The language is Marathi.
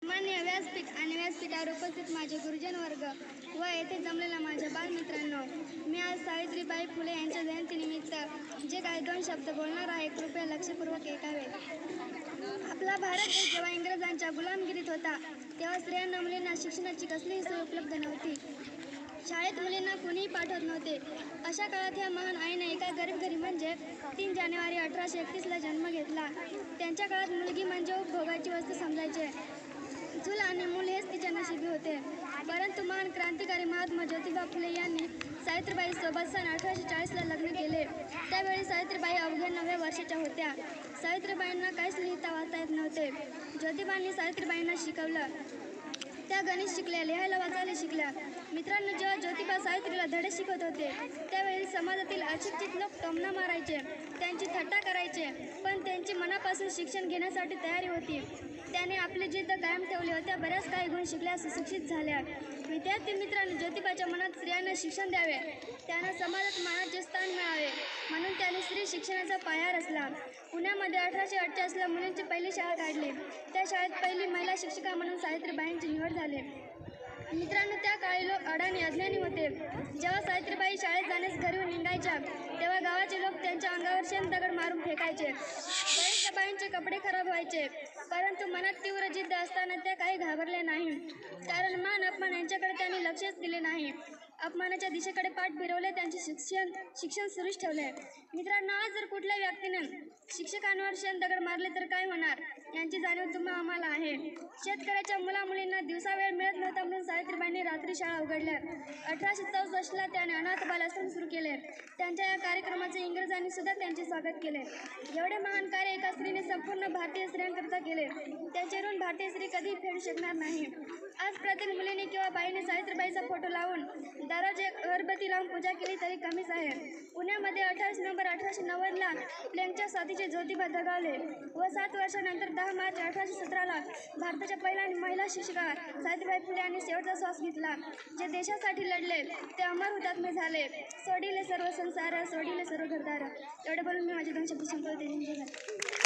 मान्य व्यासपीठ आणि व्यासपीठावर उपस्थित माझे गुरुजन वर्ग व येथे जमलेल्या माझ्या बालमित्रांनो, मी आज सावित्रीबाई फुले यांच्या जयंतीनिमित्त जे काही 2 शब्द बोलणार आहे, कृपया लक्षपूर्वक ऐकावे. आपला भारत देश जेव्हा इंग्रजांच्या गुलामगिरीत होता, तेव्हा स्त्रियांना मुलींना शिक्षणाची कसलीही सोय उपलब्ध नव्हती. शाळेत मुलींना कोणीही पाठवत नव्हते. अशा काळात ह्या महान आईने एका गरीब घरी म्हणजे 3 जानेवारी 1831ला जन्म घेतला. त्यांच्या काळात मुलगी म्हणजे उपभोगाची वस्तू समजायचे. चूल आणि मूल हेच तिच्या नशिबी होते. परंतु महान क्रांतिकारी महात्मा ज्योतिबा फुले यांनी सावित्रीबाई सोबत सन 1840ला लग्न केले. त्यावेळी सावित्रीबाई अवघ्या 9व्या वर्षाच्या होत्या. सावित्रीबाईंना काहीच लिहिता वाचता येत नव्हते. ज्योतिबांनी सावित्रीबाईंना शिकवलं. त्या गणित शिकल्या, लिहायला वाचायला शिकल्या. मित्रांनो, जेव्हा ज्योतिबा सावित्रीला धडे शिकवत होते, त्यावेळी समाजातील अशिक्षित लोक टोमणा मारायचे, त्यांची थट्टा करायचे, पण त्यांची मनापासून शिक्षण घेण्यासाठी तयारी होती. त्याने आपली जिद्द कायम ठेवली होत्या. बऱ्याच काही गुण शिकल्या, सुशिक्षित झाल्या. विद्यार्थी मित्रांनो, ज्योतिबाच्या मनात स्त्रियांना शिक्षण द्यावे, त्यांना समाजात मानाचे स्थान मिळावे, म्हणून त्याने स्त्री शिक्षणाचा पाया रचला. पुण्यामध्ये 1848ला मुलींची पहिली शाळा काढली. त्या शाळेत पहिली महिला शिक्षिका म्हणून सावित्रीबाईंची निवड झाली. मित्रांनो, त्या काळी लोक अडाणी अज्ञानी होते. जेव्हा सावित्रीबाई शाळेत जाण्यास घरून निघायच्या, तेव्हा गावाचे लोक त्यांच्या अंगावर शेण दगड मारून फेकायचे. बरेचशा बाईंचे कपडे खराब व्हायचे, परंतु मनात तीव्र जिद्द असताना त्या काही घाबरल्या नाही. कारण मान अपमान यांच्याकडे त्यांनी लक्षच दिले नाही. अपमानाच्या दिशेकडे पाठ फिरवले, त्यांचे शिक्षण सुरूच ठेवले. मित्रांनो, आज जर कुठल्या व्यक्तीने शिक्षकांवर शेण दगड मारले तर काय होणार, यांची जाणीव तुम्हा आम्हाला आहे. शेतकऱ्याच्या मुलामुलींना दिवसा वेळ मिळत नव्हता, म्हणून सावित्रीबाईंनी रात्री शाळा उघडल्या. 1864ला त्याने अनाथ बालाश्रम सुरू केले. त्यांच्या या कार्यक्रमाचे इंग्रजांनी सुद्धा त्यांचे स्वागत केले. एवढे महान कार्य एका स्त्रीने संपूर्ण भारतीय स्त्रियांकरिता केले, त्याचे ऋण भारतीय स्त्री कधीही फेडू शकणार नाही. आज प्रत्येक मुलीने किंवा बाईने सावित्रीबाईचा फोटो लावून दररोज एक अगरबत्ती लावून पूजा केली तरी कमीच आहे. पुण्यामध्ये 28 नोव्हेंबर 1890ला प्लेगच्या साथीचे ज्योतिबा दगावले व 7 वर्षानंतर 10 मार्च 1817ला भारताच्या पहिल्या महिला शिक्षिका सावित्रीबाई फुले यांनी शेवटचा श्वास घेतला. जे देशासाठी लढले ते अमर हुतात्मे झाले. सोडिले सर्व संसार, सोडिले सर्व घरदार. एवढे बोलून मी माझे 2 शब्द संपवते.